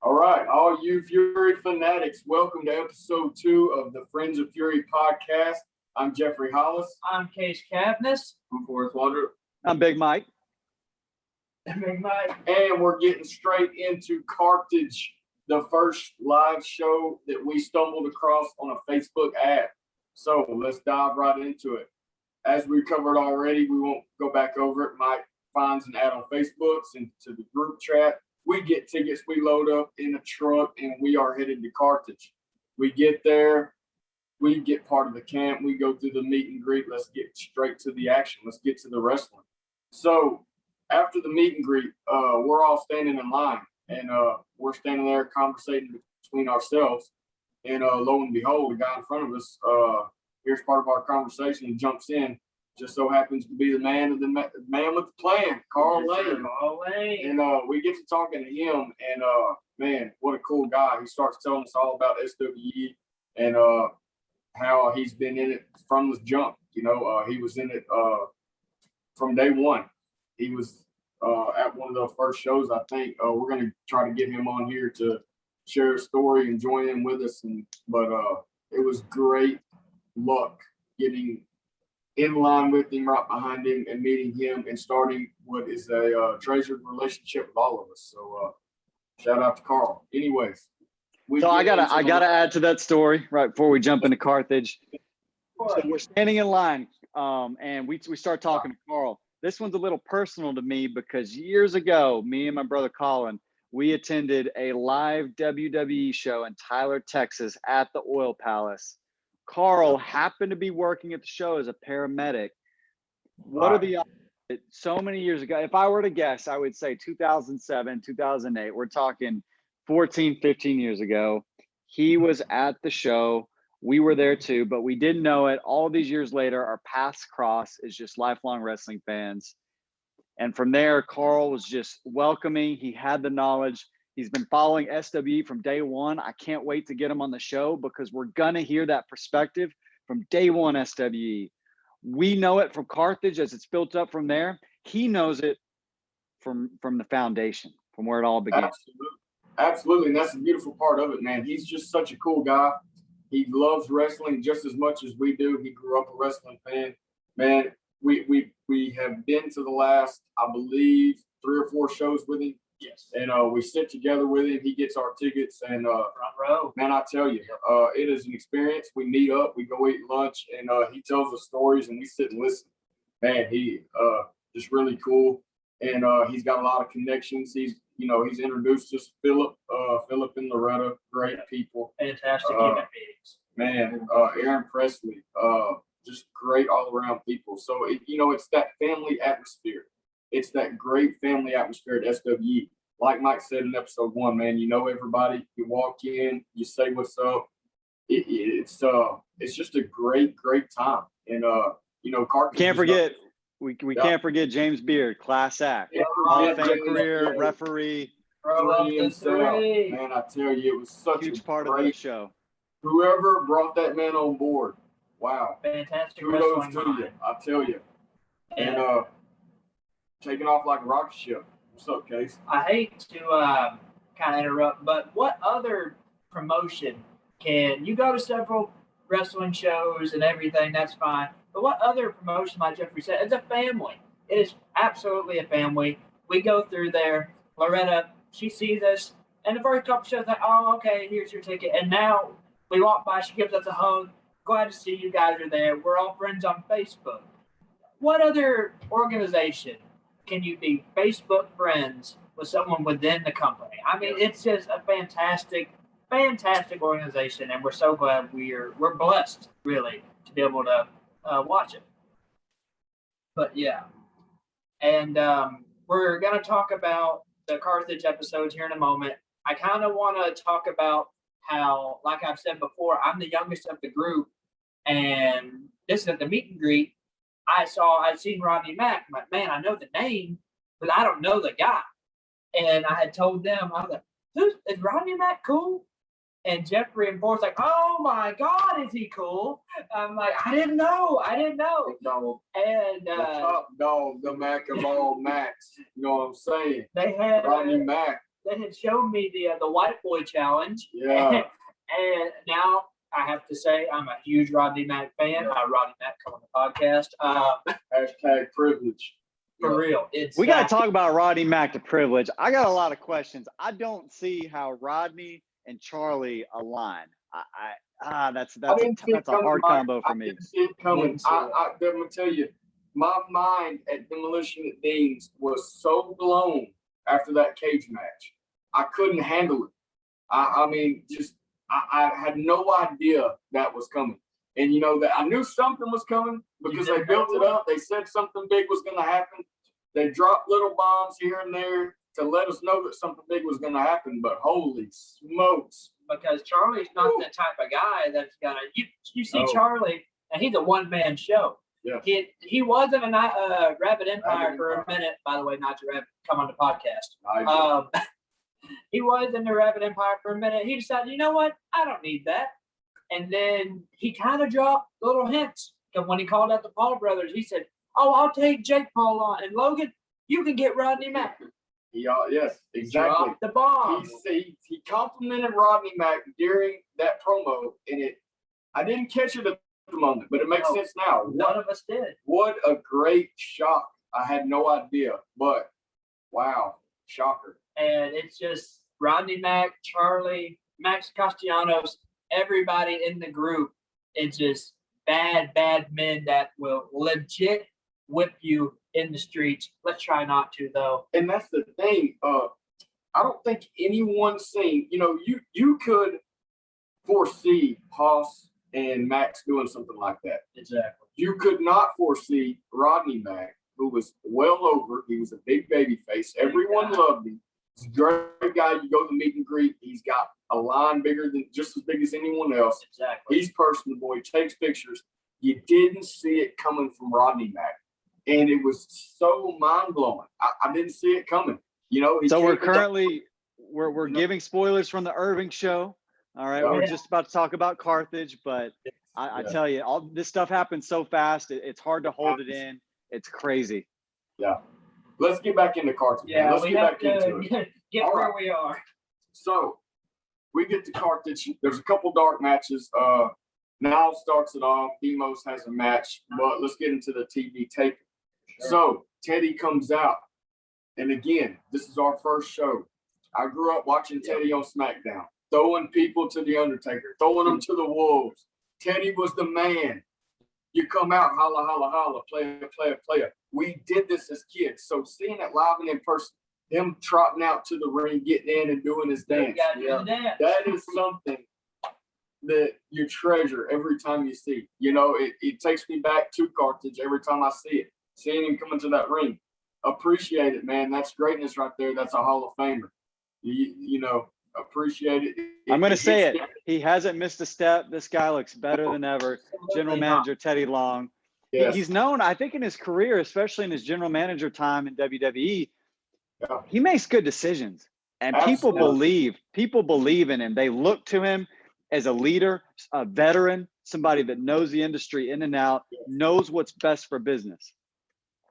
All right, all you Fury fanatics, welcome to episode 2 of the Friends of Fury podcast. I'm Jeffrey Hollis. I'm Case Cavness. I'm Forrest Wander. I'm Big Mike. Big Mike. And we're getting straight into Carthage, the first live show that we stumbled across on a Facebook ad. So let's dive right into it. As we covered already, we won't go back over it. Mike finds an ad on Facebook, sends it to the group chat. We get tickets, we load up in a truck, and we are headed to Carthage. We get there, we get part of the camp, we go through the meet and greet. Let's get straight to the action. Let's get to the wrestling. So after the meet and greet, we're all standing in line, and we're standing there conversating between ourselves. And lo and behold, the guy in front of us, here's part of our conversation and jumps in. Just so happens to be the man with the plan, Carl Lane. And we get to talking to him, and man, what a cool guy. He starts telling us all about SWE and how he's been in it from the jump. You know, he was in it from day one. He was at one of the first shows, I think. We're going to try to get him on here to share a story and join in with us. But it was great luck getting in line with him, right behind him, and meeting him and starting what is a treasured relationship with all of us. So shout out to Carl. Anyways. So I gotta add to that story right before we jump into Carthage. So we're standing in line and we start talking to Carl. This one's a little personal to me because years ago, me and my brother Colin, we attended a live WWE show in Tyler, Texas at the Oil Palace. Carl happened to be working at the show as a paramedic. What are the odds? So many years ago, if I were to guess, I would say 2007, 2008. We're talking 14, 15 years ago. He was at the show. We were there too, but we didn't know it. All these years later, our paths cross as just lifelong wrestling fans. And from there, Carl was just welcoming. He had the knowledge. He's been following SWE from day one. I can't wait to get him on the show because we're going to hear that perspective from day one SWE. We know it from Carthage as it's built up from there. He knows it from the foundation, from where it all began. Absolutely. And that's the beautiful part of it, man. He's just such a cool guy. He loves wrestling just as much as we do. He grew up a wrestling fan. Man, we have been to the last, I believe, 3 or 4 shows with him. Yes. And we sit together with him. He gets our tickets. And, front row. Man, I tell you, it is an experience. We meet up. We go eat lunch. And he tells us stories, and we sit and listen. Man, he just really cool. And he's got a lot of connections. He's introduced us to Philip and Loretta, great people. Fantastic human beings. Man, Aaron Presley, just great all-around people. So, it's that family atmosphere. It's that great family atmosphere at SWE. Like Mike said in episode 1, man, you know everybody. You walk in, you say what's up. It's just a great time. And Carthage. Can't forget we can't forget James Beard, class act, Hall of Fame career, referee. Man, I tell you, it was such huge a part great of the show. Whoever brought that man on board, wow. Fantastic Kudos wrestling to you, I tell you. And taking off like a rocket ship. What's up, Case? I hate to kind of interrupt, but what other promotion you go to several wrestling shows and everything, that's fine. But what other promotion, like Jeffrey said, it's a family. It is absolutely a family. We go through there. Loretta, she sees us, and the first couple shows, like, oh, okay, here's your ticket. And now we walk by, she gives us a hug. Glad to see you guys are there. We're all friends on Facebook. What other organization can you be Facebook friends with someone within the company? I mean, it's just a fantastic organization, and we're so glad we're blessed, really, to be able to watch it. But yeah, and we're gonna talk about the Carthage episodes here in a moment. I kind of want to talk about how, like I've said before, I'm the youngest of the group, and this is at the meet and greet. I'd seen Rodney Mack. I'm like, man, I know the name, but I don't know the guy. And I had told them, I was like, is Rodney Mack cool? And Jeffrey and Forrest like, oh my God, is he cool? I'm like, I didn't know. Dog. And the top dog, the Mac of all Macs. You know what I'm saying? They had Rodney Mack. they had shown me the white boy challenge. Yeah. And now I have to say I'm a huge Rodney Mack fan. Rodney Mack, come on the podcast. Hashtag privilege. For real. It's We got to talk about Rodney Mack to privilege. I got a lot of questions. I don't see how Rodney and Charlie align. That's a hard combo for me. I didn't see it coming. I'm gonna tell you, my mind at Demolition at Dean's was so blown after that cage match. I couldn't handle it. I mean, I had no idea that was coming. And you know that I knew something was coming because they built it up. They said something big was going to happen. They dropped little bombs here and there to let us know that something big was going to happen. But holy smokes! Because Charlie's not the type of guy that's gonna. You see Charlie, and he's a one-man show. Yeah. He was in a Rabbit Empire for a minute. By the way, not to come on the podcast. He was in the Rabbit Empire for a minute. He decided, you know what? I don't need that. And then he kind of dropped little hints. Because when he called out the Paul brothers, he said, "Oh, I'll take Jake Paul on. And Logan, you can get Rodney Mack." Yes, exactly. Drop the bomb. He complimented Rodney Mack during that promo, and I didn't catch it at the moment, but it makes sense now. None of us did. What a great shock. I had no idea, but wow, shocker. And it's just Rodney Mack, Charlie, Max Castellanos, everybody in the group. It's just bad men that will legit whip you in the streets. Let's try not to, though. And that's the thing. I don't think anyone's seen, you could foresee Haas and Max doing something like that. Exactly. You could not foresee Rodney Mack, who was well over. He was a big baby face. Everyone loved him. He's a great guy. You go to the meet and greet. He's got a line just as big as anyone else. Exactly. He's personable. He takes pictures. You didn't see it coming from Rodney Mack. And it was so mind-blowing. I didn't see it coming. So we're giving spoilers from the Irving show. All right. We're just about to talk about Carthage, but I tell you, all this stuff happens so fast. It's hard to hold it in. It's crazy. Yeah. Let's get back into Carthage. Yeah, let's get back into it. Get all where we are. So we get to Carthage. There's a couple dark matches. Now starts it off. Demos has a match, but let's get into the TV tape. Sure. So Teddy comes out. And again, this is our first show. I grew up watching Teddy on SmackDown, throwing people to The Undertaker, throwing them to the Wolves. Teddy was the man. You come out, holla, holla, holla, player. We did this as kids. So seeing it live and in person, him trotting out to the ring, getting in and doing his dance. That is something that you treasure every time you see. It takes me back to Carthage every time I see it. Seeing him come into that ring. Appreciate it, man. That's greatness right there. That's a Hall of Famer. Appreciate it. I'm going to say it. He hasn't missed a step. This guy looks better than ever. General Manager Teddy Long. Yes. He's known, I think, in his career, especially in his general manager time in WWE, he makes good decisions. And people believe in him. They look to him as a leader, a veteran, somebody that knows the industry in and out, knows what's best for business.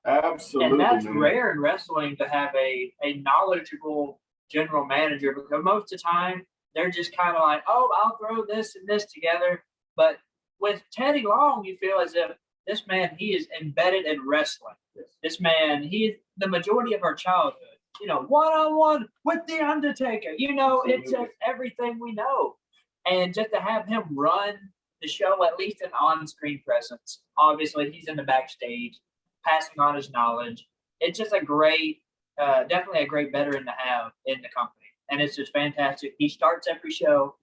Absolutely. And that's rare in wrestling to have a knowledgeable general manager, because most of the time they're just kind of like, oh, I'll throw this and this together. But with Teddy Long, you feel as if this man, he is embedded in wrestling. This man, he's the majority of our childhood, one-on-one with The Undertaker. It's just everything we know. And just to have him run the show, at least an on-screen presence. Obviously, he's in the backstage, passing on his knowledge. It's just definitely a great veteran to have in the company. And it's just fantastic. He starts every show,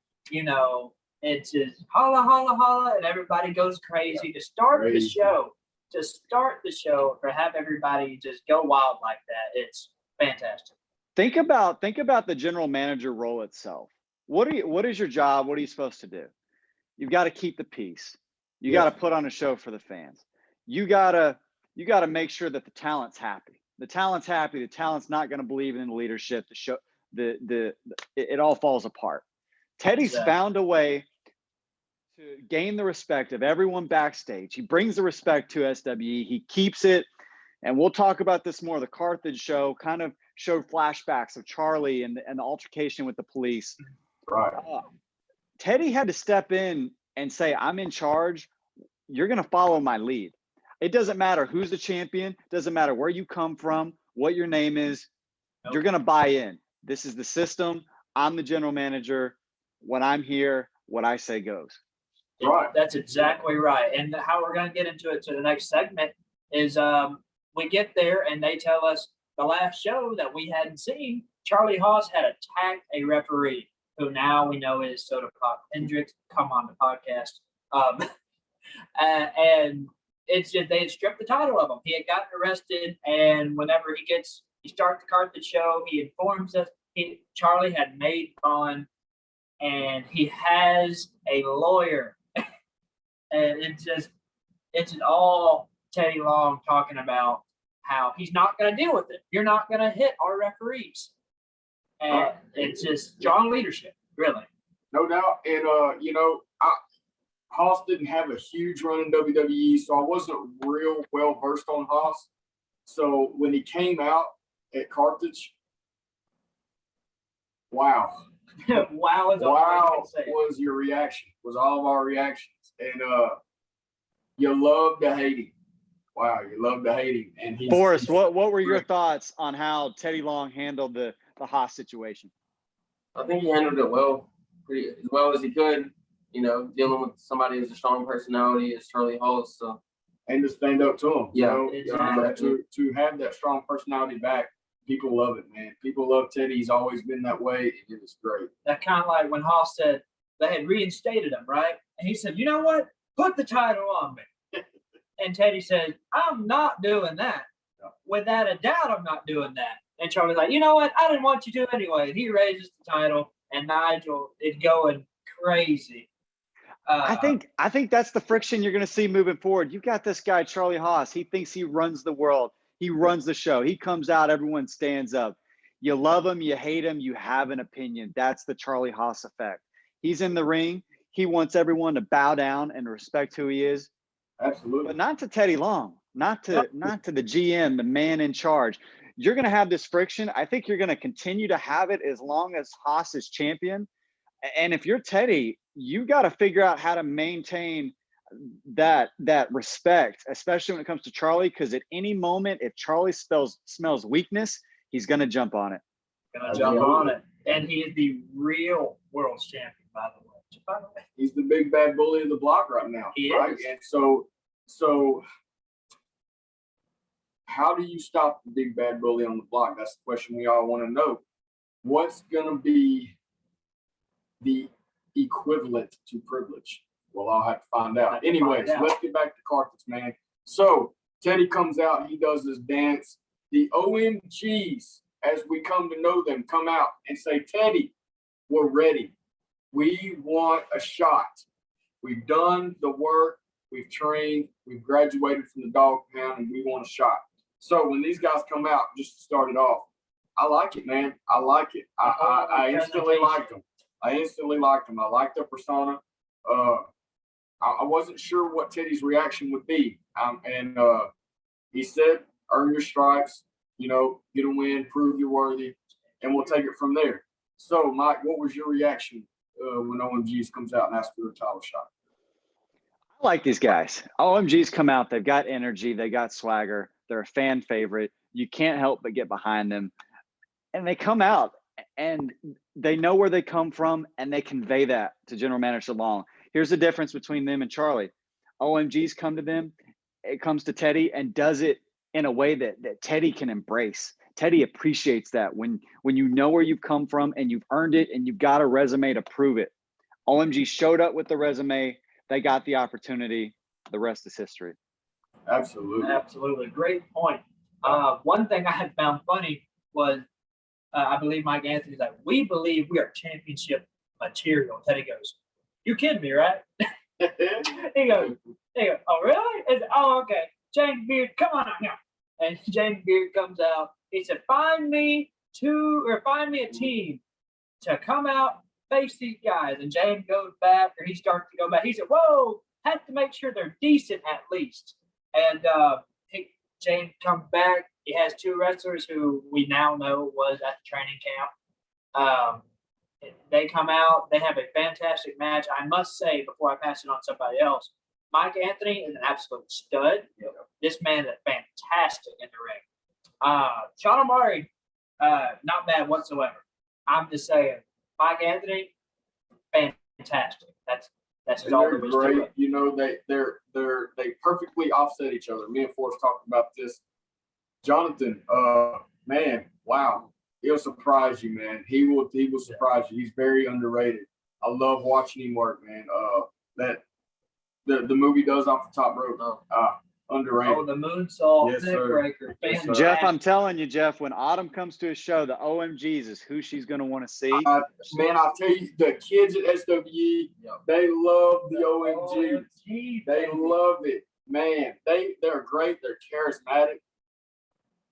it's just holla, holla, holla, and everybody goes crazy to start the show. To have everybody just go wild like that. It's fantastic. Think about the general manager role itself. What is your job? What are you supposed to do? You've got to keep the peace. You got to put on a show for the fans. You got to make sure that the talent's happy. The talent's happy. The talent's not going to believe in the leadership. The show, it all falls apart. Teddy's found a way to gain the respect of everyone backstage. He brings the respect to SWE. He keeps it, and we'll talk about this more. The Carthage show kind of showed flashbacks of Charlie and the altercation with the police. Right. Teddy had to step in and say, I'm in charge. You're going to follow my lead. It doesn't matter who's the champion. Doesn't matter where you come from, what your name is. Nope. You're going to buy in. This is the system. I'm the general manager. When I'm here, what I say goes. Right. That's exactly right. And how we're going to get into it to the next segment is we get there and they tell us the last show that we hadn't seen, Charlie Haas had attacked a referee who now we know is Soda Pop Hendricks. Come on the podcast. And it's just they had stripped the title of him. He had gotten arrested, and whenever he starts the Carthage show, he informs us Charlie had made fun, and he has a lawyer. And it's just all Teddy Long talking about how he's not going to deal with it. You're not going to hit our referees. And it's just strong leadership, really. No doubt. And, Haas didn't have a huge run in WWE, so I wasn't real well versed on Haas. So when he came out at Carthage, wow. Wow is all I can say. Was your reaction, was all of our reactions. And you love to hate him. Wow, you love to hate him. And Forrest, what were your thoughts on how Teddy Long handled the Haas situation? I think he handled it well, pretty as well as he could. Dealing with somebody who's a strong personality as Charlie Haas. So, and to stand up to him. Yeah, exactly. To have that strong personality back, people love it, man. People love Teddy. He's always been that way. It was great. That kind of like when Haas said they had reinstated him, right? And he said, you know what? Put the title on me. And Teddy said, I'm not doing that. No. Without a doubt, I'm not doing that. And Charlie's like, you know what? I didn't want you to anyway. And he raises the title, and Nigel is going crazy. I think that's the friction you're going to see moving forward. You got this guy, Charlie Haas. He thinks he runs the world. He runs the show. He comes out, everyone stands up. You love him, you hate him, you have an opinion. That's the Charlie Haas effect. He's in the ring. He wants everyone to bow down and respect who he is. Absolutely. But not to Teddy Long, not to the GM, the man in charge. You're going to have this friction. I think you're going to continue to have it as long as Haas is champion. And if you're Teddy, you got to figure out how to maintain that respect, especially when it comes to Charlie, because at any moment, if Charlie smells weakness, he's going to jump on it. Gonna jump on it. And he is the real world champion, by the way. He's the big bad bully of the block right now. He right? is. And so how do you stop the big bad bully on the block? That's the question we all want to know. What's going to be the equivalent to privilege? Well, I'll have to find out. Anyways, let's get back to Carthage, man. So Teddy comes out, he does this dance. The OMGs, as we come to know them, come out and say, Teddy, we're ready. We want a shot. We've done the work. We've trained. We've graduated from the dog pound, and we want a shot. So when these guys come out, just to start it off, I like it, man. I like it. I instantly liked them. I liked their persona. I wasn't sure what Teddy's reaction would be. And he said, earn your stripes, get a win, prove you're worthy, and we'll take it from there. So, Mike, what was your reaction when OMGs comes out and asks for a title shot? I like these guys. OMGs come out. They've got energy. They got swagger. They're a fan favorite. You can't help but get behind them. And they come out, and they know where they come from, and they convey that to General Manager Long. Here's the difference between them and Charlie. OMGs come to them. It comes to Teddy and does it in a way that Teddy can embrace. Teddy appreciates that when you know where you've come from and you've earned it and you've got a resume to prove it. OMG showed up with the resume. They got the opportunity. The rest is history. Absolutely. Great point. One thing I had found funny was I believe Mike Anthony's like, we believe we are championship material. Teddy goes, you kidding me, right? he goes, oh, really? Oh, okay. James Beard, come on out now. And James Beard comes out. He said, find me a team to come out, face these guys. And James goes back, or he starts to go back. He said, whoa, have to make sure they're decent at least. And James comes back. He has two wrestlers who we now know was at the training camp. They come out. They have a fantastic match. I must say, before I pass it on to somebody else, Mike Anthony is an absolute stud. This man is fantastic in the ring. Sean O'Malley, not bad whatsoever. I'm just saying, Mike Anthony, fantastic. That's just all there is to great. it. You know, they perfectly offset each other. Me and Forrest talked about this. Jonathan, man, wow. He'll surprise you, man. He will surprise you. He's very underrated. I love watching him work, man. That the movie does off the top rope. Underrated. Oh, the moonsault, Yes, neck sir. breaker. Yes, sir. Jeff, I'm telling you, Jeff, when Autumn comes to a show, the OMGs is who she's going to want to see. Man, I'll tell you, the kids at SWE, they love the OMG. They love it. Man, they're great. They're charismatic.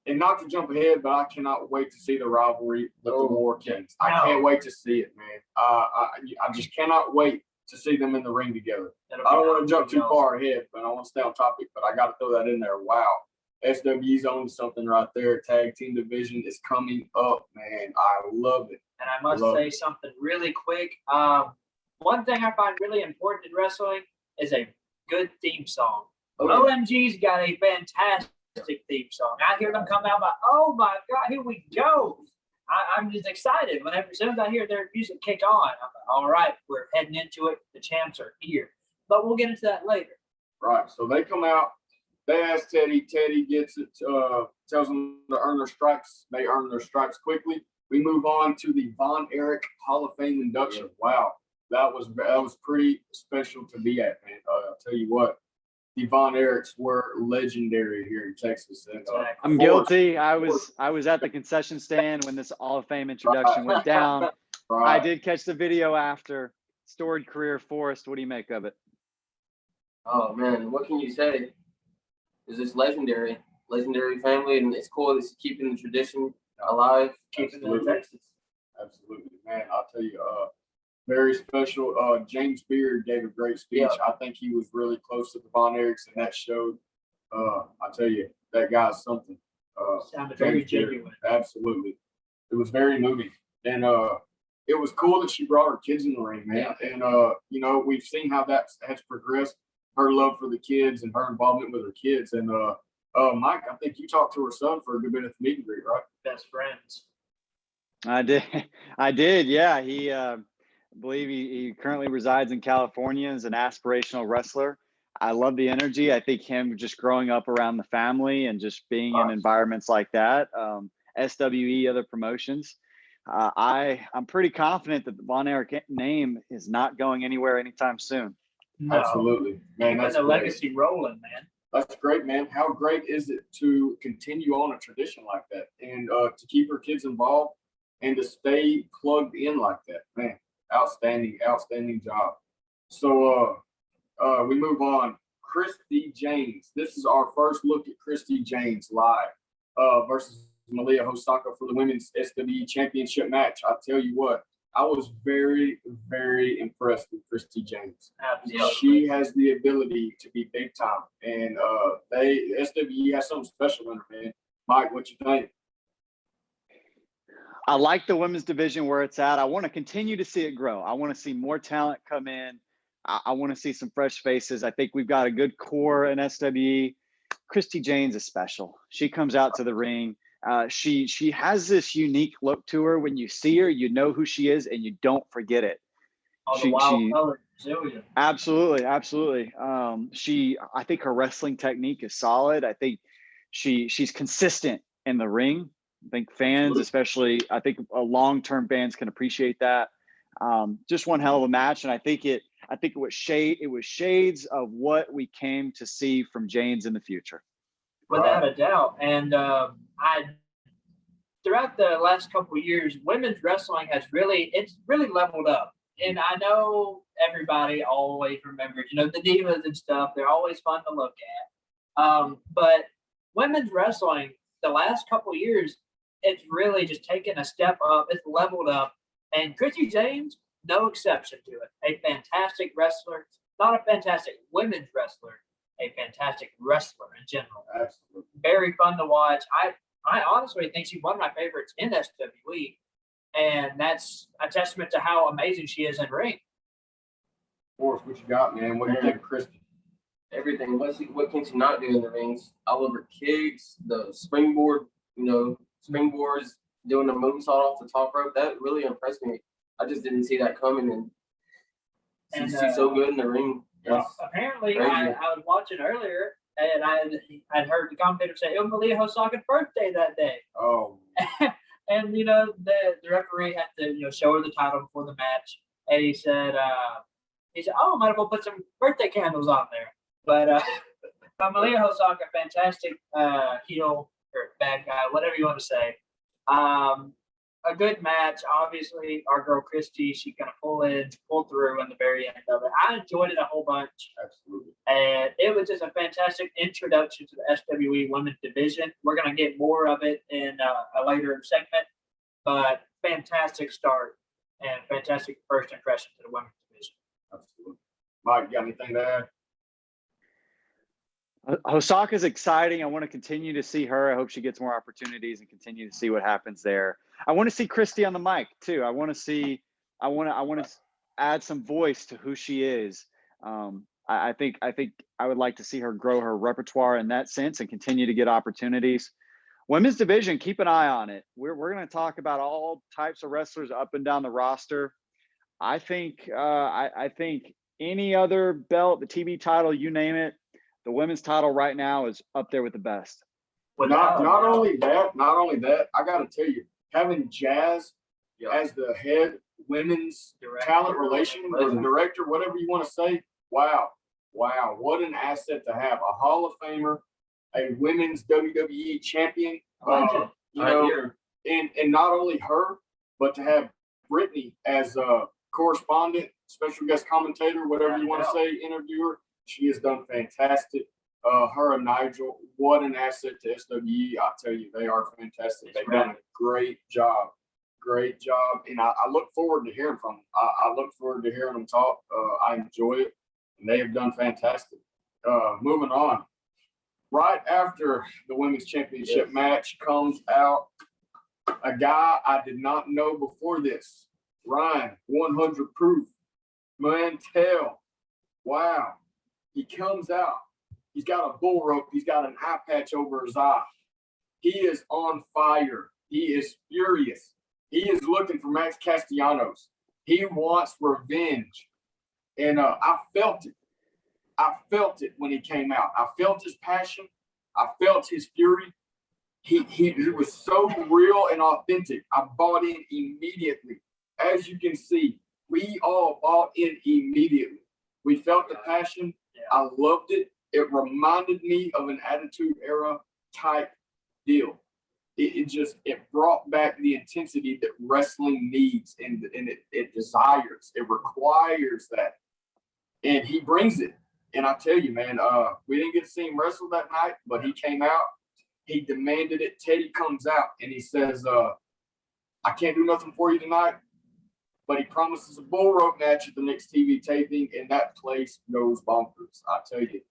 And not to jump ahead, but I cannot wait to see the rivalry with the War Kings. I can't wait to see it, man. I just cannot wait to see them in the ring together. I don't want to jump too far ahead, but I want to stay on topic. But I got to throw that in there. Wow, SWE's on something right there. Tag team division is coming up, man. I love it. And I must say something really quick. One thing I find really important in wrestling is a good theme song. OMG's got a fantastic theme song. I hear them come out like, oh my God, here we go. I'm just excited. As soon as I hear their music kick on, I'm like, all right, we're heading into it. The champs are here. But we'll get into that later. Right. So they come out. They ask Teddy. Teddy gets it, tells them to earn their stripes. They earn their stripes quickly. We move on to the Von Erich Hall of Fame induction. Wow. That was pretty special to be at, man. I'll tell you what. The Von Erichs were legendary here in Texas. And, I'm guilty. I was at the concession stand when this Hall of Fame introduction went down. Right. I did catch the video after. Storied career, Forrest. What do you make of it? Oh man, what can you say? It's just legendary family, and it's cool. It's keeping the tradition alive, keeping it in Texas. Absolutely, man. I'll tell you, very special. James Beard gave a great speech. Yeah. I think he was really close to the Von Erichs, and that showed. I tell you, that guy's something. Sounded very genuine. Absolutely, it was very moving, and it was cool that she brought her kids in the ring, man. Yeah. And you know, we've seen how that has progressed. Her love for the kids and her involvement with her kids. And Mike, I think you talked to her son for a good bit of the meet and greet, right? Best friends. I did. Yeah. He, I believe he currently resides in California as an aspirational wrestler. I love the energy. I think him just growing up around the family and just being in environments like that, SWE, other promotions. I'm pretty confident that the Von Erich name is not going anywhere anytime soon. No. Absolutely, man. That's a great. legacy rolling, man. That's great, man. How great is it to continue on a tradition like that and to keep her kids involved and to stay plugged in like that, man? Outstanding job. So we move on. Christy James. This is our first look at Christy James live versus Malia Hosaka for the women's SWE championship match. I tell you what, I was very, very impressed with Christy James. Absolutely. She has the ability to be big time, and SWE has something special in her, man. Mike, what you think? I like the women's division where it's at. I want to continue to see it grow. I want to see more talent come in. I want to see some fresh faces. I think we've got a good core in SWE. Christy James is special. She comes out to the ring. She has this unique look to her. When you see her, you know who she is, and you don't forget it. The wild color, Brazilian. Absolutely. I think her wrestling technique is solid. I think she's consistent in the ring. I think fans, especially, I think long-term fans can appreciate that. Just one hell of a match, and I think it was shades of what we came to see from James in the future. Without a doubt. And throughout the last couple of years, women's wrestling has really leveled up. And I know everybody always remembers, the divas and stuff. They're always fun to look at. But women's wrestling, the last couple of years, it's really just taken a step up. It's leveled up. And Christy James, no exception to it. A fantastic wrestler, not a fantastic women's wrestler, a fantastic wrestler in general. Absolutely. Very fun to watch. I honestly think she's one of my favorites in WWE, and that's a testament to how amazing she is in ring. Forrest, what you got, man? What do you think, Christy? Everything. What can she not do in the rings? All over kicks, the springboard, springboards, doing a moonsault off the top rope. That really impressed me. I just didn't see that coming, and she's so good in the ring. Apparently, crazy. I was watching earlier, and I'd heard the commentator say it was Malia Hosaka's birthday that day. Oh. And the referee had to show her the title before the match, and he said, "Oh, might as well put some birthday candles on there." But Malia Hosaka, fantastic heel or bad guy, whatever you want to say. A good match. Obviously, our girl Christy, she kind of pulled through in the very end of it. I enjoyed it a whole bunch. Absolutely. And it was just a fantastic introduction to the SWE women's division. We're going to get more of it in a later segment, but fantastic start and fantastic first impression to the women's division. Absolutely. Mike, you got anything to add? Hosaka's exciting. I want to continue to see her. I hope she gets more opportunities and continue to see what happens there. I want to see Christy on the mic too. I want to add some voice to who she is. I think I would like to see her grow her repertoire in that sense and continue to get opportunities. Women's division, keep an eye on it. We're going to talk about all types of wrestlers up and down the roster. I think any other belt, the TV title, you name it, the women's title right now is up there with the best. Not only that, I got to tell you, having Jazz as the head women's talent relation or director, whatever you want to say, wow, what an asset to have. A Hall of Famer, a women's WWE champion, and not only her, but to have Brittany as a correspondent, special guest commentator, whatever you want to say, interviewer. She has done fantastic. Her and Nigel, what an asset to SWE. I tell you, they are fantastic. They've done a great job. And I look forward to hearing from them. I look forward to hearing them talk. I enjoy it, and they have done fantastic. Moving on. Right after the women's championship match comes out a guy I did not know before this. Ryan, 100 proof. Mantel. Wow. He comes out. He's got a bull rope. He's got an eye patch over his eye. He is on fire. He is furious. He is looking for Max Castellanos. He wants revenge. And I felt it. I felt it when he came out. I felt his passion. I felt his fury. He was so real and authentic. I bought in immediately. As you can see, we all bought in immediately. We felt the passion. I loved it. It reminded me of an Attitude Era type deal. It brought back the intensity that wrestling needs and it desires. It requires that. And he brings it. And I tell you, man, we didn't get to see him wrestle that night, but he came out. He demanded it. Teddy comes out and he says, I can't do nothing for you tonight, but he promises a bull rope match at the next TV taping, and that place goes bonkers. I tell you,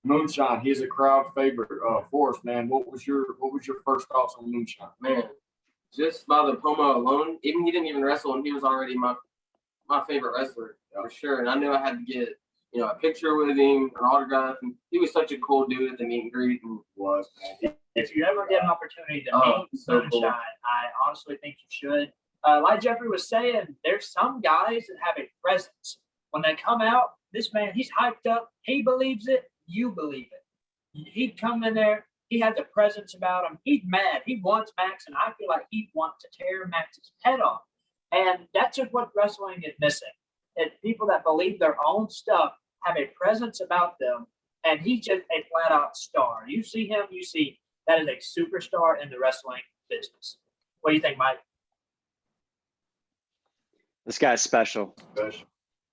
Moonshine, he's a crowd favorite. Forrest, man, what was your first thoughts on Moonshine? Man, just by the promo alone, even he didn't even wrestle, and he was already my favorite wrestler for sure. And I knew I had to get a picture with him, an autograph. And he was such a cool dude at the meet and greet. And was. If you ever get an opportunity to meet Moonshine, cool. I honestly think you should. Like Jeffrey was saying, there's some guys that have a presence. When they come out, this man, he's hyped up. He believes it. You believe it. He'd come in there. He has a presence about him. He's mad. He wants Max, and I feel like he wants to tear Max's head off. And that's just what wrestling is missing. It's people that believe their own stuff, have a presence about them, and he's just a flat-out star. You see him, you see that is a superstar in the wrestling business. What do you think, Mike? This guy's special.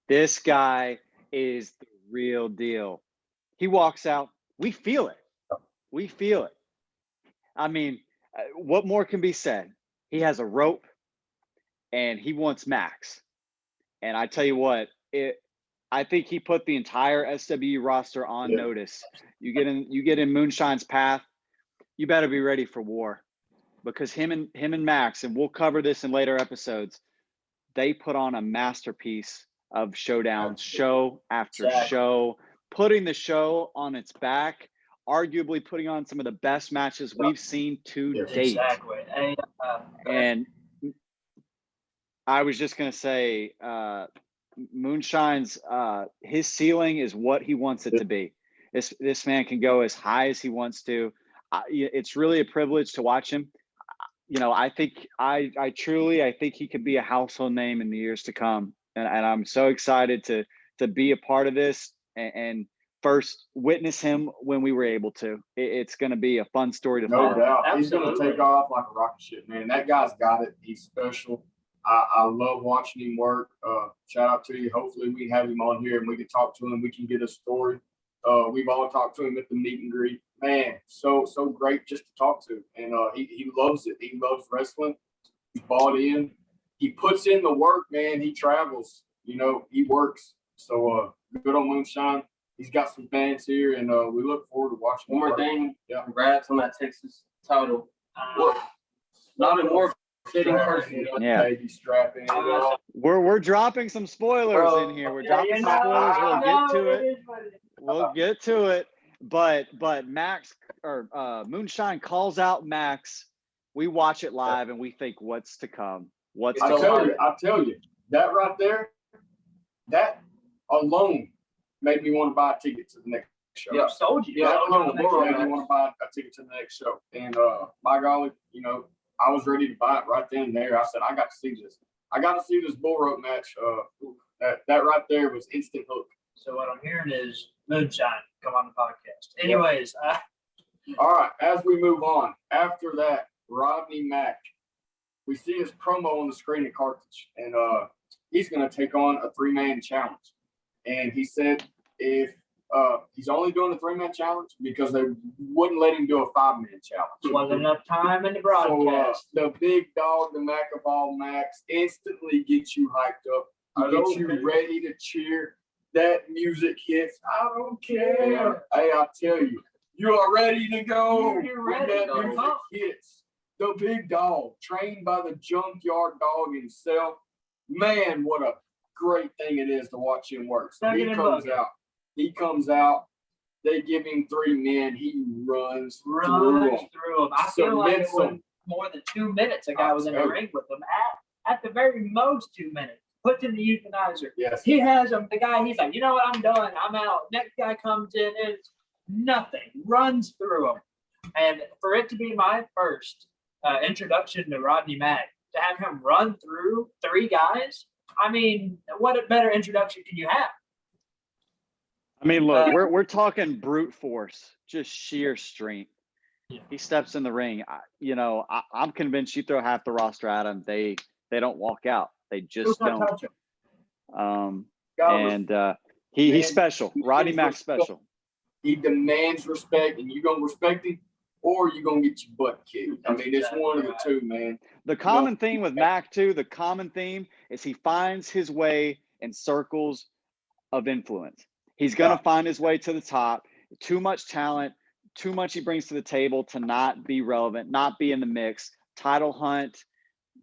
This guy is the real deal. He walks out. We feel it. We feel it. I mean, what more can be said? He has a rope, and he wants Max. And I tell you what, I think he put the entire SWE roster on Yeah. notice. You get in Moonshine's path, you better be ready for war, because him and Max, and we'll cover this in later episodes, they put on a masterpiece of showdowns, Absolutely. show after Exactly. show, putting the show on its back, arguably putting on some of the best matches we've seen to Yes. date. Exactly. And I was just gonna say, Moonshine's his ceiling is what he wants it to be. This man can go as high as he wants to. It's really a privilege to watch him. You know, I think I think he could be a household name in the years to come, and I'm so excited to be a part of this and first witness him when we were able to. It's going to be a fun story to No follow. doubt. He's going to Absolutely. take off like a rocket ship, man. That guy's got it. He's special. I love watching him work. Shout out to you. Hopefully we have him on here and we can talk to him. We can get a story. We've all talked to him at the meet and greet. Man, so great just to talk to. And he loves it. He loves wrestling. He's bought in. He puts in the work, man. He travels. You know, he works. So good on Moonshine. He's got some fans here, and we look forward to watching. One more him work. thing. Yeah. Congrats on that Texas title. What? Not a more fitting person. Yeah. Baby strapping it up. We're dropping some spoilers in here. We're dropping some spoilers. We'll get to it. We'll get to it. But Max or Moonshine calls out Max. We watch it live and we think, what's to come? What's to I come? tell you, that right there, that alone made me want to buy a ticket to the next show. Yeah. Told you. That Told you alone the next made one. me want to buy a ticket to the next show. And by golly, you know, I was ready to buy it right then and there. I said, I got to see this. I got to see this bull rope match. That right there was instant hook. So what I'm hearing is Moonshine come on the podcast. Anyways, All right, as we move on, after that, Rodney Mack, we see his promo on the screen at Carthage, and he's going to take on a 3-man challenge. And he said if he's only doing a 3-man challenge because they wouldn't let him do a 5-man challenge. there wasn't enough time in the So broadcast. the big dog, the Mac of all Macs, instantly gets you hyped up. He gets you ready to cheer. That music hits. I don't care. Hey, I tell you, you are ready to go. You're when ready that to music go. hits. The big dog, trained by the junkyard dog himself. Man, what a great thing it is to watch him work. So he comes out. They give him 3 men. He runs through them. I feel like it Submits was them. more than 2 minutes. A guy was in the Okay. ring with him at the very most 2 minutes. Puts in the euthanizer. Yes. He has him. The guy, he's like, you know what? I'm done. I'm out. Next guy comes in. It's nothing. Runs through him. And for it to be my first introduction to Rodney Mack, to have him run through 3 guys, I mean, what a better introduction can you have? I mean, look, we're talking brute force, just sheer strength. Yeah. He steps in the ring. I'm convinced you throw half the roster at him, they don't walk out. They just Who's not don't. touching? He's special. Rodney Mack's special. He demands respect, and you're going to respect him, or you're going to get your butt kicked. I mean, it's one of the two, man. The common theme with Mack, too, the common theme is he finds his way in circles of influence. He's going to find his way to the top. Too much talent, too much he brings to the table to not be relevant, not be in the mix. Title hunt,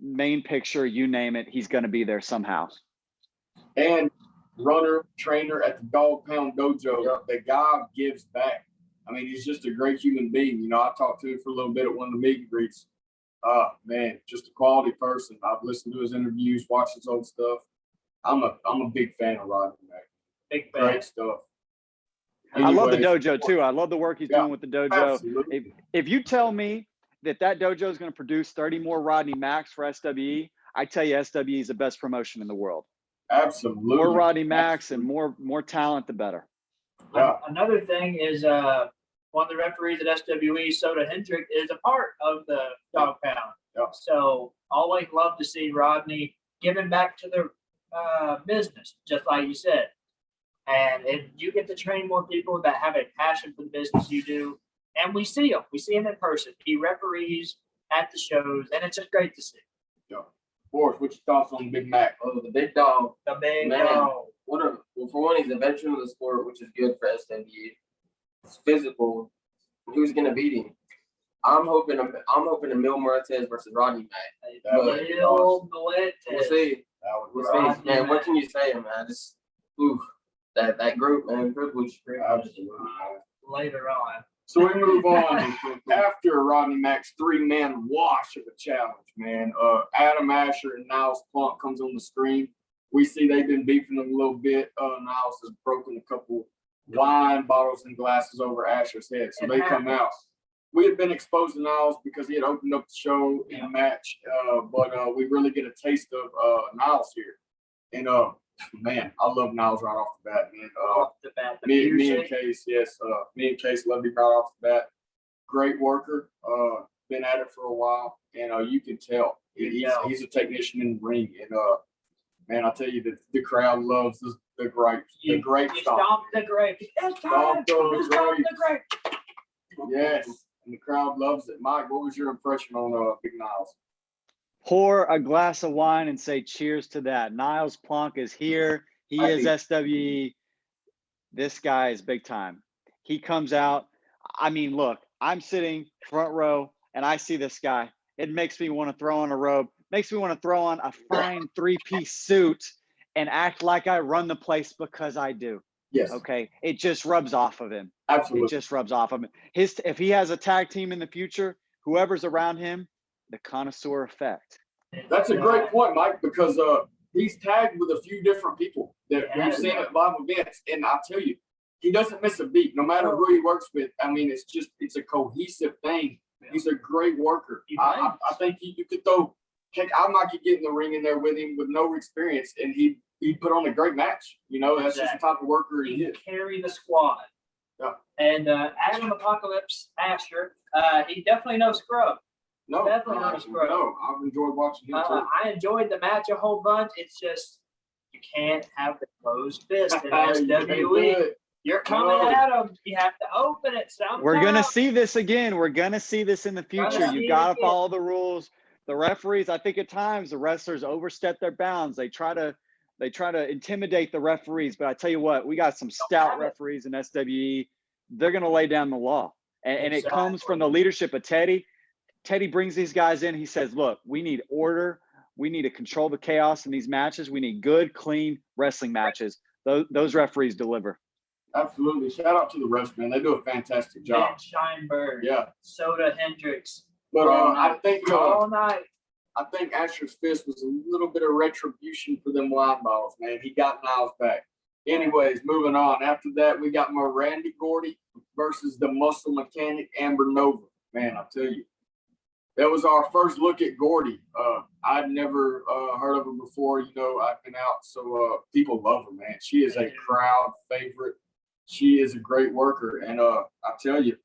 main picture, you name it, he's going to be there somehow. And runner, trainer at the Dog Pound Dojo, the guy gives back. I mean, he's just a great human being. You know, I talked to him for a little bit at one of the meet and greets. Man, just a quality person. I've listened to his interviews, watched his old stuff. I'm a big fan of Rodney Mack. Big fan. Great stuff. I love the Anyways, dojo, too. I love the work he's doing with the dojo. Absolutely. If you tell me that dojo is going to produce 30 more Rodney Macks for SWE, I tell you SWE is the best promotion in the world. Absolutely. More Rodney Macks and more talent, the better. Yeah. Another thing is one of the referees at SWE, Soda Hendrick, is a part of the Dog Pound. Yeah. So always love to see Rodney giving back to the business, just like you said. And if you get to train more people that have a passion for the business you do, and we see him in person. He referees at the shows, and it's just great to see. Yeah. Boris, what's your thoughts on Big Mac? Oh, the big dog. The big Man. dog. well, for one, he's a veteran of the sport, which is good for SWE. It's physical. Who's gonna beat him? I'm hoping Emil Muertes versus Rodney Mack. But Real Muertes. we'll see. We'll see. Rodney Man, what Mack. can you say, man? Just that group, man, privilege. Absolutely. Later on. So we move on after Rodney Mack's 3-man wash of a challenge, man. Adam Asher and Niles Plunk comes on the screen. We see they've been beefing them a little bit. Niles has broken a couple wine bottles and glasses over Asher's head. So they come out. We had been exposed to Niles because he had opened up the show in a match, but we really get a taste of Niles here. And man, I love Niles right off the bat, man. Off the bat, the Me and music. Case, yes. Me and Case love him right off the bat. Great worker. Been at it for a while, and you can tell he's a technician in the ring. And man, I tell you that the crowd loves the grape. The grape You stomp. stomp the grape. It's time Stomp the to stomp the grape. Yes, and the crowd loves it. Mike, what was your impression on Big Niles? Pour a glass of wine and say cheers to that. Niles Plunk is here. He is SWE. This guy is big time. He comes out. I mean, look, I'm sitting front row and I see this guy. It makes me want to throw on a robe, makes me want to throw on a fine 3-piece suit and act like I run the place because I do. Yes. Okay. It just rubs off of him. Absolutely. It just rubs off of him. If he has a tag team in the future, whoever's around him, the connoisseur effect. That's a great point, Mike, because he's tagged with a few different people that we've seen at live events. And I'll tell you, he doesn't miss a beat, no matter who he works with. I mean, it's a cohesive thing. He's a great worker. I think you could throw, heck, I might could get in the ring in there with him with no experience, and he'd put on a great match. That's just the type of worker he is. Carry the squad. Yeah. And Adam Apocalypse Asher, he definitely knows scrub. No, Definitely not a scrub. No, I've enjoyed watching him too. I enjoyed the match a whole bunch. It's just you can't have the closed fist in You can't do SWE. it. You're coming at them. You have to open it sometime. We're going to see this again. We're going to see this in the future. You got to follow the rules. The referees, I think at times the wrestlers overstep their bounds. They try to intimidate the referees. But I tell you what, we got some stout referees in SWE. They're going to lay down the law. And it comes from the leadership of Teddy. Teddy brings these guys in. He says, look, we need order. We need to control the chaos in these matches. We need good, clean wrestling matches. Those referees deliver. Absolutely. Shout out to the refs, man. They do a fantastic job. Ben Scheinberg. Yeah. Soda Hendricks. But I think all night. I think Asher's fist was a little bit of retribution for them wine bottles, man. He got Niles back. Anyways, moving on. After that, we got Miranda Gordy versus the muscle mechanic Amber Nova. Man, I tell you. That was our first look at Gordy. I'd never heard of her before. I've been out, so people love her, man. She is a crowd favorite. She is a great worker, and I tell you,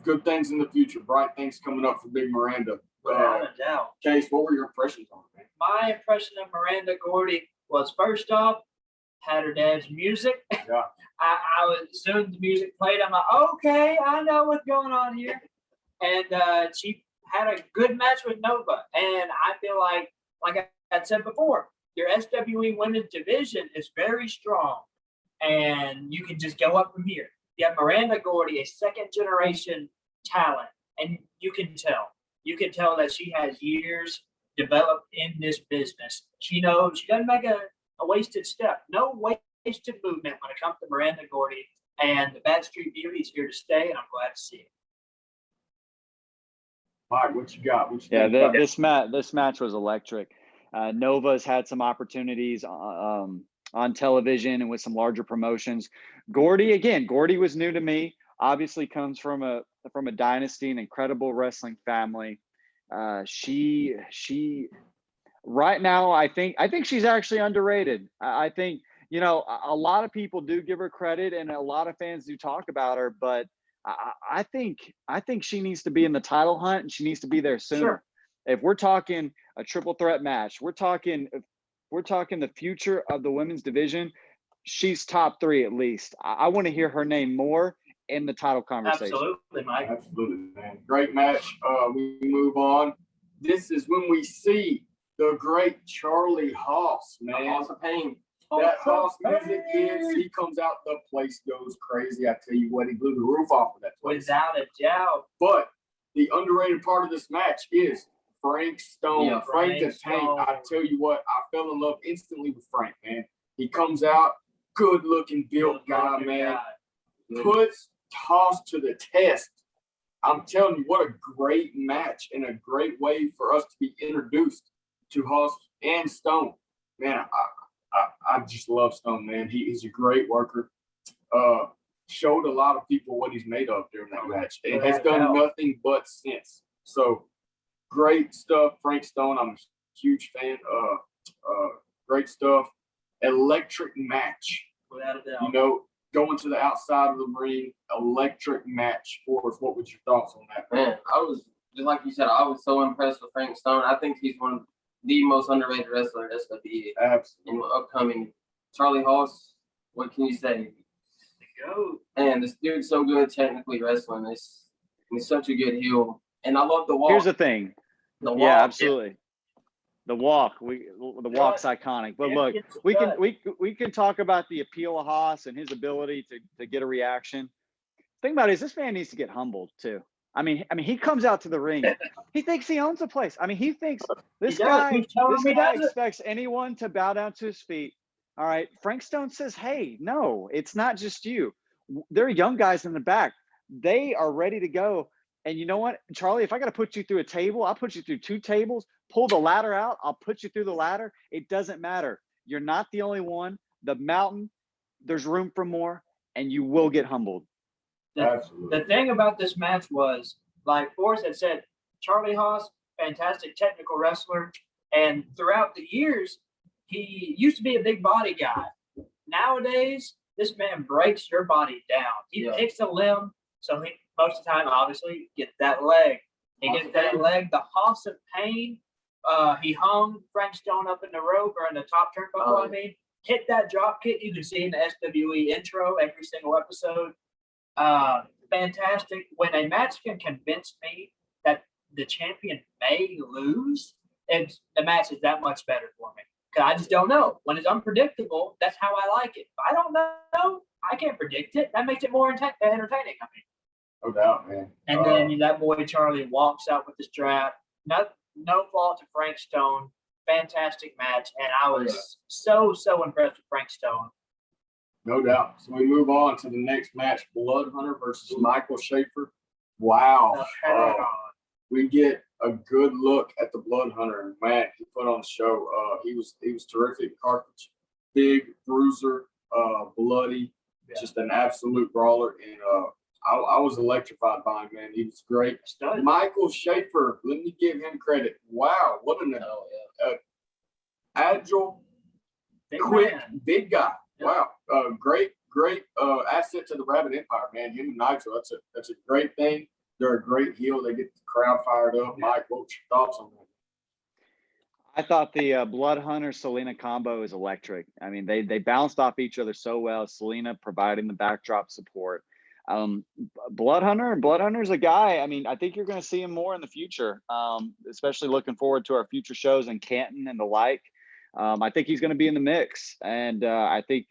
good things in the future, bright things coming up for Big Miranda. Without a doubt. Case, what were your impressions on it, man? My impression of Miranda Gordy was, first off, had her dad's music. Yeah. I was, as soon as the music played, I'm like, okay, I know what's going on here. And she had a good match with Nova. And I feel like I said before, your SWE women's division is very strong. And you can just go up from here. You have Miranda Gordy, a second-generation talent. And you can tell that she has years developed in this business. She knows she doesn't make a wasted step. No wasted movement when it comes to Miranda Gordy. And the Bad Street Beauty is here to stay, and I'm glad to see it. Mike, what you got? This match was electric. Nova's had some opportunities on television and with some larger promotions. Gordy was new to me. Obviously comes from a dynasty, an incredible wrestling family. She right now, I think she's actually underrated. I think, a lot of people do give her credit and a lot of fans do talk about her, but I think she needs to be in the title hunt and she needs to be there sooner. Sure. If we're talking a triple threat match, we're talking the future of the women's division. She's top 3 at least. I want to hear her name more in the title conversation. Absolutely, Mike. Absolutely, man. Great match. We move on. This is when we see the great Charlie Haas, man. House of Pain. that house music is, he comes out, the place goes crazy. I tell you what, he blew the roof off of that place. Without a doubt. But the underrated part of this match is Frank Stone. Yeah, Frank the Tank. Stone. I tell you what, I fell in love instantly with Frank, man. He comes out, good looking built guy, man. Puts Hoss to the test. I'm telling you, what a great match and a great way for us to be introduced to Hoss and Stone. Man, I just love Stone, man. He's a great worker. Showed a lot of people what he's made of during that match and has done nothing but since. So great stuff, Frank Stone. I'm a huge fan. Great stuff. Electric match. Without a doubt. You know, going to the outside of the ring, electric match for us. What was your thoughts on that? Man, I was just like you said. I was so impressed with Frank Stone. I think he's one of the most underrated wrestlers in WWE. Absolutely. And upcoming. Charlie Hoss, what can you say? Go. Man, this dude's so good technically wrestling. He's such a good heel. And I love the walk. Here's the thing. The walk. Yeah, absolutely. The walk, the walk's iconic. But look, we can talk about the appeal of Haas and his ability to get a reaction. Thing about it is this man needs to get humbled too. I mean, he comes out to the ring. He thinks he owns the place. I mean, he thinks this guy expects anyone to bow down to his feet. All right. Frank Stone says, hey, no, it's not just you. There are young guys in the back. They are ready to go. And you know what, Charlie, if I got to put you through a table, I'll put you through 2 tables, pull the ladder out. I'll put you through the ladder. It doesn't matter. You're not the only one. The mountain, there's room for more, and you will get humbled. Absolutely. The thing about this match was, like Forrest had said, Charlie Haas, fantastic technical wrestler. And throughout the years, he used to be a big body guy. Nowadays, this man breaks your body down. He picks a limb, so he most of the time, obviously, gets that leg. He gets that leg. The Hoss of Pain, he hung Frank Stone up in the rope or in the top turnbuckle, hit that drop kick. You can see in the SWE intro every single episode. Fantastic. When a match can convince me that the champion may lose, the match is that much better for me. Because I just don't know. When it's unpredictable, that's how I like it. If I don't know, I can't predict it. That makes it more entertaining. I mean, no doubt, man. and then that boy Charlie walks out with the strap. No fault to Frank Stone. Fantastic match. And I was so impressed with Frank Stone. No doubt. So we move on to the next match, Blood Hunter versus Michael Schaefer. Wow. We get a good look at the Blood Hunter, and man, he put on the show. He was terrific. Carthage, big bruiser, bloody, just an absolute brawler. And I was electrified by him, man. He was great. Michael Schaefer, let me give him credit. Wow, what an agile, quick, big guy. Wow, great asset to the Rabbit Empire, man. Him and Nitro, that's a great thing. They're a great heel. They get the crowd fired up. Mike, what's your thoughts on that? I thought the Blood Hunter Selena combo is electric. I mean, they bounced off each other so well. Selena providing the backdrop support. Blood Hunter's a guy. I mean, I think you're going to see him more in the future. Especially looking forward to our future shows in Canton and the like. I think he's going to be in the mix, and I think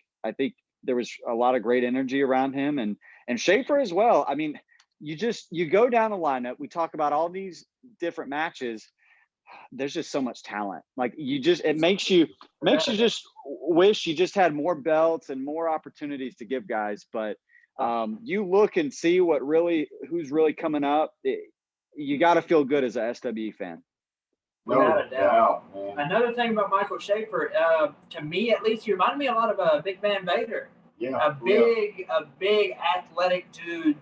there was a lot of great energy around him and Schaefer as well. I mean, you go down the lineup. We talk about all these different matches. There's just so much talent. Like it makes you just wish you just had more belts and more opportunities to give guys. But you look and see who's really coming up. You got to feel good as a SWE fan. Without a doubt. Another thing about Michael Schaefer, to me at least, he reminded me a lot of Big Man Vader. Yeah. A big athletic dude.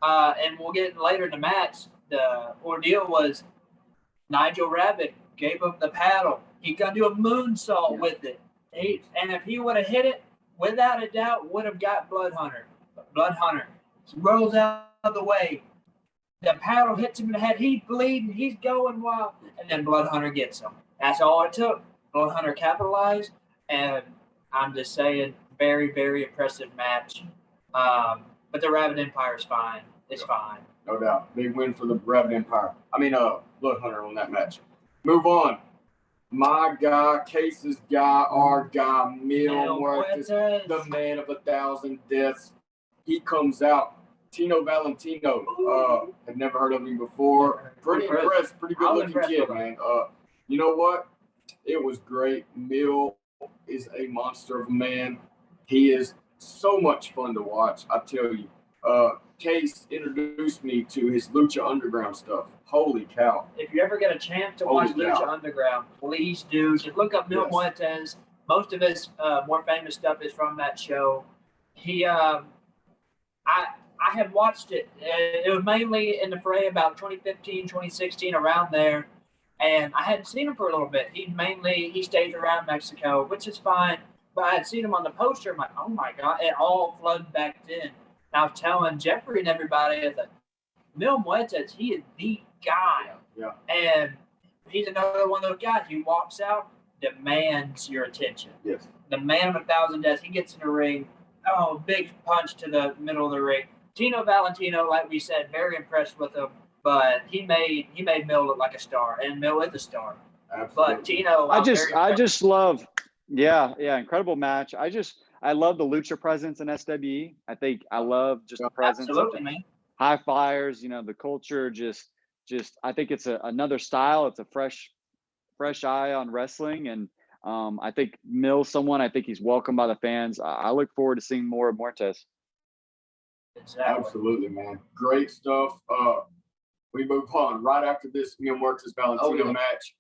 And we'll get later in the match. The ordeal was Nigel Rabbit gave him the paddle. He got to do a moonsault with it. And if he would have hit it, without a doubt, would have got Blood Hunter. Blood Hunter rolls out of the way. The paddle hits him in the head. He's bleeding. He's going wild. And then Blood Hunter gets him. That's all it took. Blood Hunter capitalized. And I'm just saying, very, very impressive match. But the Rabbit Empire is fine. It's fine. No doubt. Big win for the Rabbit Empire. Blood Hunter on that match. Move on. My guy, Case's guy, our guy, Mil Muertes, Muertes. the man of 1,000 deaths. He comes out. Tino Valentino, had never heard of him before. Pretty impressed. Pretty good looking kid, man. You know what? It was great. Mil is a monster of a man. He is so much fun to watch. I tell you. Case introduced me to his Lucha Underground stuff. Holy cow. If you ever get a chance to watch Lucha Underground, please do. Just look up Mil Muertes. Most of his more famous stuff is from that show. I had watched it. It was mainly in the fray about 2015, 2016, around there. And I hadn't seen him for a little bit. He stays around Mexico, which is fine. But I had seen him on the poster. I'm like, oh my God, it all flooded back in. And I was telling Jeffrey and everybody that Mil Muertes, he is the guy. Yeah. And he's another one of those guys. He walks out, demands your attention. Yes. The man of 1,000 deaths. He gets in the ring. Oh, big punch to the middle of the ring. Tino Valentino, like we said, very impressed with him, but he made Mil look like a star, and Mil is a star. Absolutely. But Tino, I just love, incredible match. I love the lucha presence in SWE. I love just the presence. Absolutely, man. High flyers, the culture. Just I think it's another style. It's a fresh eye on wrestling, and I think Mil's someone. I think he's welcomed by the fans. I look forward to seeing more of Muertes. Exactly. Absolutely, man. Great stuff. We move on. Right after this Mil Muertes Valentino match,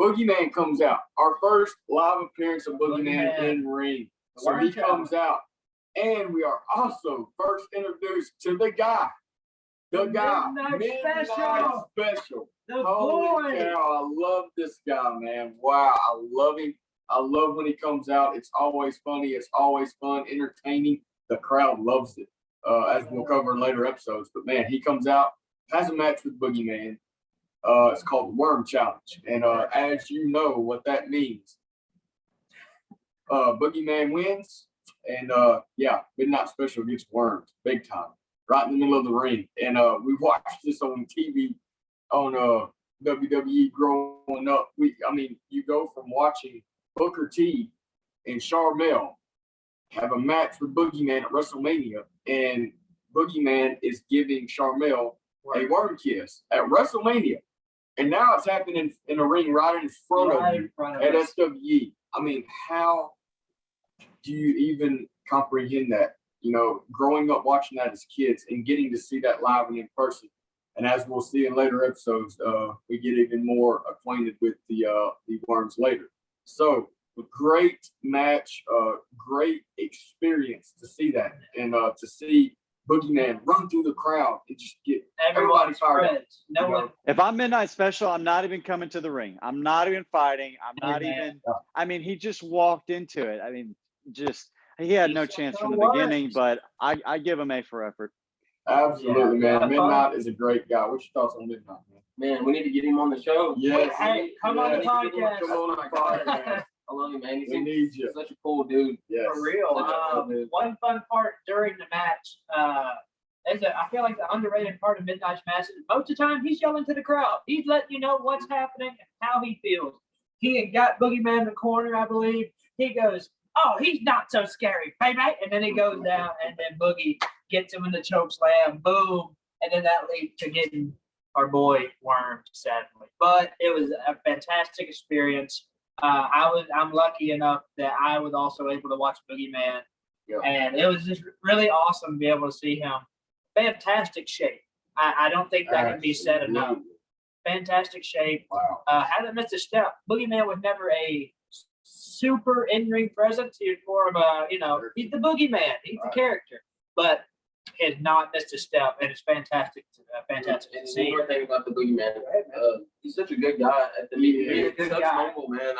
Boogeyman comes out. Our first live appearance of Boogeyman in ring. So he comes out. And we are also first introduced to the guy. Midnight Special. The Holy boy. cow, I love this guy, man. Wow, I love him. I love when he comes out. It's always funny. It's always fun, entertaining. The crowd loves it, as we'll cover in later episodes. But, man, he comes out, has a match with Boogeyman. It's called the Worm Challenge. And as you know what that means, Boogeyman wins. And, Midnight Special gets wormed big time, right in the middle of the ring. And we watched this on TV on WWE growing up. You go from watching Booker T and Charmel have a match with Boogeyman at WrestleMania, and Boogeyman is giving Charmel a worm kiss at WrestleMania. And now it's happening in a ring right in front of you at SWE. How do you even comprehend that? Growing up watching that as kids and getting to see that live and in person. And as we'll see in later episodes, we get even more acquainted with the worms later. So, a great match, great experience to see that, and to see Boogeyman run through the crowd and just get everybody fired up. If I'm Midnight Special, I'm not even coming to the ring. I'm not even fighting. He just walked into it. He had no chance from the beginning, but I give him A for effort. Absolutely, man. Midnight is a great guy. What's your thoughts on Midnight, man? Man, we need to get him on the show. Yes. Hey, come on the podcast. Come on the podcast. I love you, man. We need you. Such a cool dude. Yes. For real. One fun part during the match, I feel like the underrated part of Midnight's match is most of the time he's yelling to the crowd. He's letting you know what's happening and how he feels. He had got Boogeyman in the corner, I believe. He goes, "Oh, he's not so scary, baby." And then he goes down, and then Boogie gets him in the choke slam, boom. And then that leads to getting our boy wormed, sadly. But it was a fantastic experience. I'm lucky enough that I was also able to watch Boogeyman. Yeah. And it was just really awesome to be able to see him. Fantastic shape. I don't think that can be said enough. Fantastic shape. Wow. Hasn't missed a step. Boogeyman was never a super in-ring presence. He was more of a, he's the Boogeyman. He's the character. But has not missed a step, and it's fantastic to see. One more thing about the Boogeyman, he's such a good guy. He's such humble, man.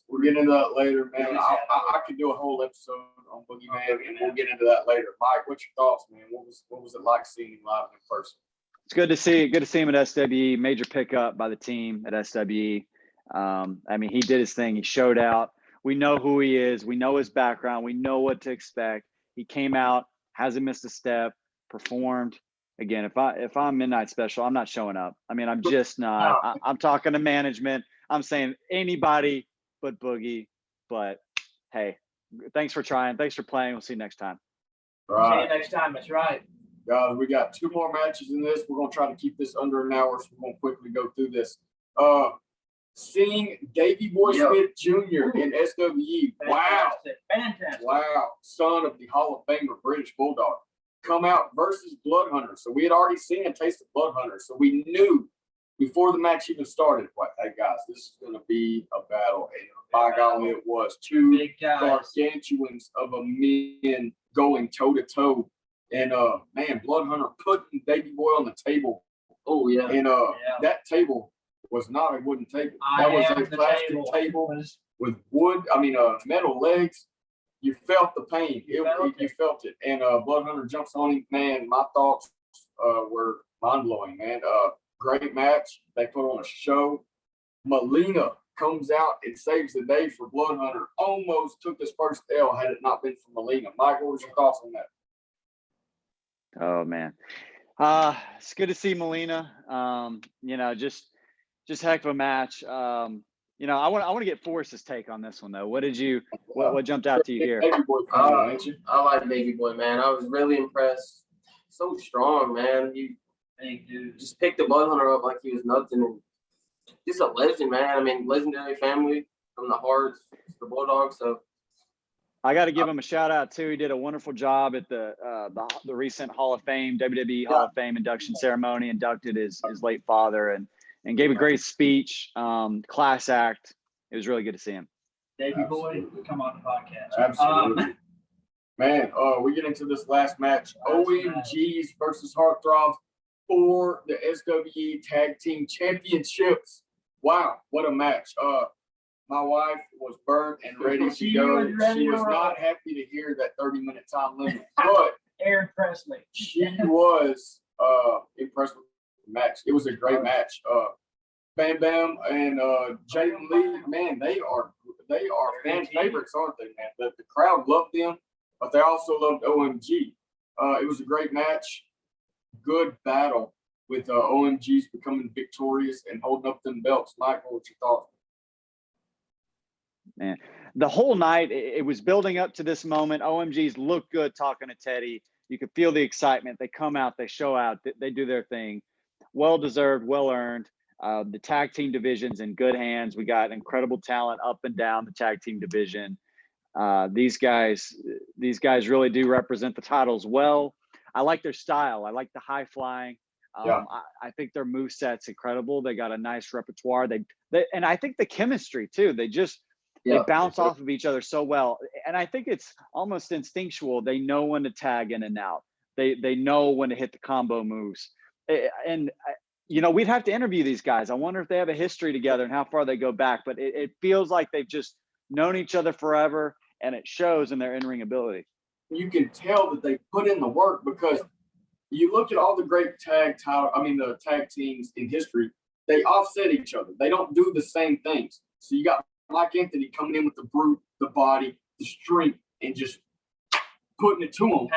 We'll get into that later, man. I could do a whole episode on Boogeyman, and we'll get into that later. Mike, what's your thoughts, man? What was it like seeing him live in person? It's good to see. Good to see him at SWE. Major pickup by the team at SWE. He did his thing. He showed out. We know who he is. We know his background. We know what to expect. He came out, hasn't missed a step, performed. Again, if I'm Midnight Special, I'm not showing up. I'm just not. I'm talking to management. I'm saying anybody but Boogie. But hey, thanks for trying. Thanks for playing. We'll see you next time. See you next time. That's right. Guys, we got 2 more matches in this. We're going to try to keep this under an hour, so we're going to quickly go through this. Seeing Davey Boy Smith Jr. in SWE. Wow. Fantastic. Wow. Son of the Hall of Famer, British Bulldog. Come out versus Blood Hunter. So we had already seen a taste of Blood Hunter. So we knew before the match even started, hey guys, this is going to be a battle. And by golly, it was 2 Big guys. gargantuans of a men going toe to toe. And man, Blood Hunter putting Davey Boy on the table. Oh yeah. And that table was not a wooden table. That was a plastic table with wood. Metal legs. You felt the pain. You felt it. And Blood Hunter jumps on him. Man, my thoughts were mind blowing. Man, great match. They put on a show. Molina comes out and saves the day for Blood Hunter. Almost took his first L had it not been for Molina. Mike, what was your thoughts on that? Oh man, it's good to see Molina. Just heck of a match. I want to get Forrest's take on this one though. What jumped out to you here? Baby Boy fan, ain't you? I like Baby Boy, man. I was really impressed. So strong, man. He just picked the Blood Hunter up like he was nothing, and just a legend, man. Legendary family from the Hearts, the Bulldogs. So I got to give him a shout out too. He did a wonderful job at the recent Hall of Fame, WWE Hall of Fame induction ceremony. Inducted his late father and gave a great speech. Class act. It was really good to see him. Davey Boy, come on the podcast. Absolutely. Man, we get into this last match. OMGs versus Heartthrobs for the SWE Tag Team Championships. Wow, what a match. My wife was burnt and ready to go. She was not happy to hear that 30-minute time limit, but Aaron Presley. She was impressed with the match. It was a great match. Bam Bam and Jaden Lee, man, they are fan favorites, aren't they, man? The crowd loved them, but they also loved OMG. It was a great match. Good battle with OMGs becoming victorious and holding up them belts. Michael, what you thought? Man, the whole night it was building up to this moment. OMGs look good talking to Teddy. You could feel the excitement. They come out, they show out, they do their thing. Well deserved, well earned. The tag team division's in good hands. We got incredible talent up and down the tag team division. These guys really do represent the titles well. I like their style. I like the high flying. I think their moveset's incredible. They got a nice repertoire. And I think the chemistry too. They bounce off of each other so well. And I think it's almost instinctual. They know when to tag in and out. They know when to hit the combo moves. And we'd have to interview these guys. I wonder if they have a history together and how far they go back. But it feels like they've just known each other forever, and it shows in their in-ring ability. You can tell that they put in the work, because you look at all the great the tag teams in history, they offset each other. They don't do the same things. So you got Mike Anthony coming in with the brute, the body, the strength, and just putting it to him.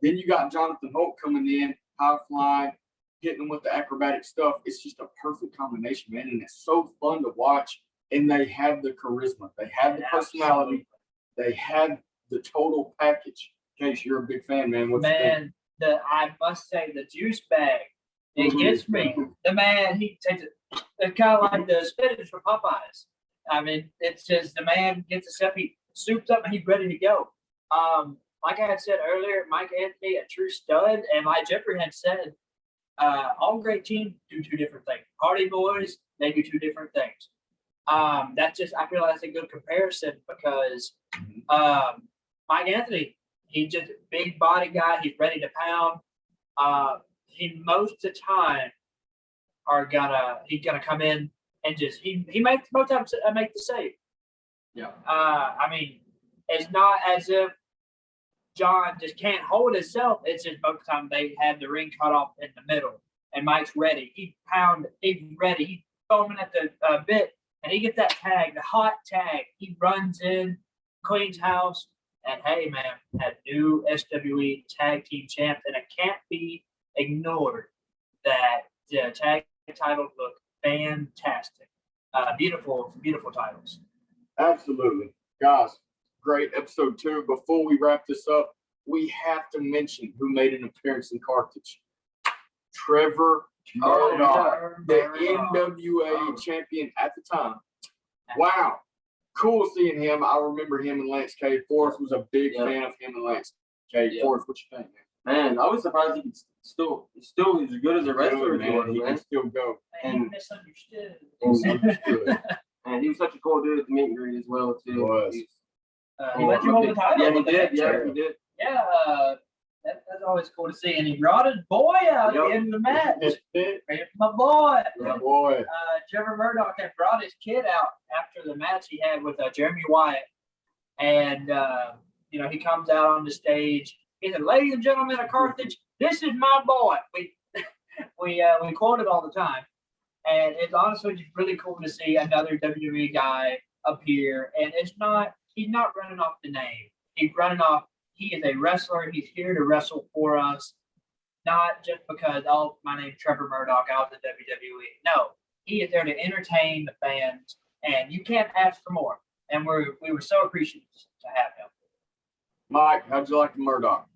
Then you got Jonathan Holt coming in, high flying, hitting them with the acrobatic stuff. It's just a perfect combination, man. And it's so fun to watch. And they have the charisma. They have the personality. They have the total package. Case, you're a big fan, man. What you think? I must say, the juice bag, it gets me. The man, he takes it. It's kind of like the spinach from Popeyes. It's just the man gets himself, he souped up and he's ready to go. Like I had said earlier, Mike Anthony, a true stud, and like Jeffrey had said, all great teams do 2 different things. Hardy Boys, they do 2 different things. I feel like that's a good comparison, because Mike Anthony, he's just a big body guy. He's ready to pound. He most of the time he's gonna come in and just he makes most times make the save. Yeah. It's not as if John just can't hold himself. It's just most of the time they have the ring cut off in the middle, and Mike's ready. He's ready. He's foaming at the bit, and he gets that tag, the hot tag. He runs in, cleans house, and hey, man, had new SWE tag team champs, and it can't be ignored that the tag titles look fantastic. Beautiful, beautiful titles. Absolutely. Guys, great episode 2. Before we wrap this up, we have to mention who made an appearance in Carthage. Trevor Murdoch, the NWA champion at the time. Wow. Cool seeing him. I remember him and Lance K. Forrest was a big fan of him and Lance K. Forrest, what you think, man? Man, I was surprised he could still as good as a wrestler as he was, He man. can still go. And misunderstood. Misunderstood. And he was such a cool dude at the meet and greet as well, too. He was. He let you hold the title. Yeah, he with the did. Yeah, picture. he did. Yeah, that's always cool to see. And he brought his boy out at the end of the match. My boy. Yeah, boy. Trevor Murdoch had brought his kid out after the match he had with Jeremy Wyatt. And, he comes out on the stage. He said, "Ladies and gentlemen of Carthage, this is my boy." We quote it all the time. And it's honestly just really cool to see another WWE guy appear. And he's not running off the name. He's running off, he is a wrestler. He's here to wrestle for us. Not just because, oh, my name's Trevor Murdoch, I was in WWE. No, he is there to entertain the fans. And you can't ask for more. And we were so appreciative to have him. Mike, how'd you like the Murdoch?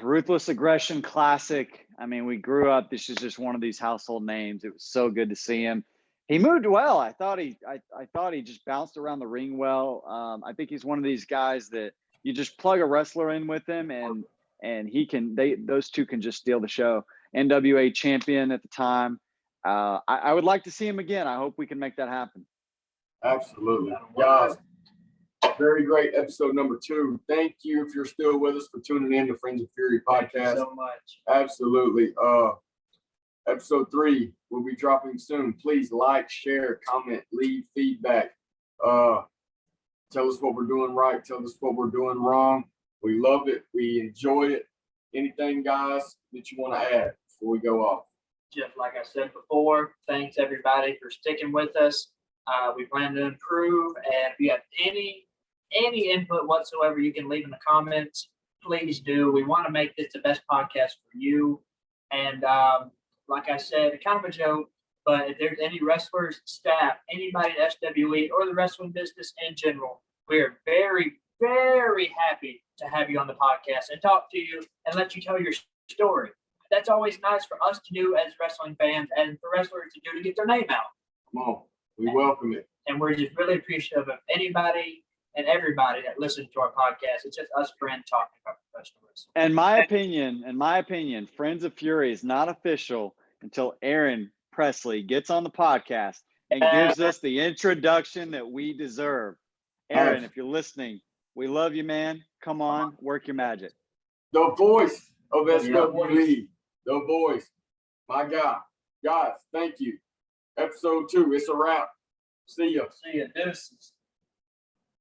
Ruthless Aggression Classic. I mean, we grew up. This is just one of these household names. It was so good to see him. He moved well. I thought he just bounced around the ring well. I think he's one of these guys that you just plug a wrestler in with him, and those two can just steal the show. NWA champion at the time. I would like to see him again. I hope we can make that happen. Absolutely, guys. Very great episode number 2. Thank you if you're still with us for tuning in to Friends of Fury podcast. Thank you so much. Absolutely. Episode 3 will be dropping soon. Please like, share, comment, leave feedback. Tell us what we're doing right. Tell us what we're doing wrong. We love it. We enjoy it. Anything, guys, that you want to add before we go off? Just like I said before, thanks everybody for sticking with us. We plan to improve, and if you have any input whatsoever, you can leave in the comments. Please do. We want to make this the best podcast for you. And like I said, kind of a joke, but if there's any wrestlers, staff, anybody at SWE or the wrestling business in general, we are very, very happy to have you on the podcast and talk to you and let you tell your story. That's always nice for us to do as wrestling fans and for wrestlers to do to get their name out. Come on. We welcome it. And we're just really appreciative of anybody and everybody that listens to our podcast. It's just us friends talking about professional wrestling. In my opinion, Friends of Fury is not official until Aaron Presley gets on the podcast and gives us the introduction that we deserve. Aaron, if you're listening, we love you, man. Come on, work your magic. The voice of SWE. The voice. My God. Guys, thank you. Episode 2. It's a wrap. See ya. See ya. Deuces.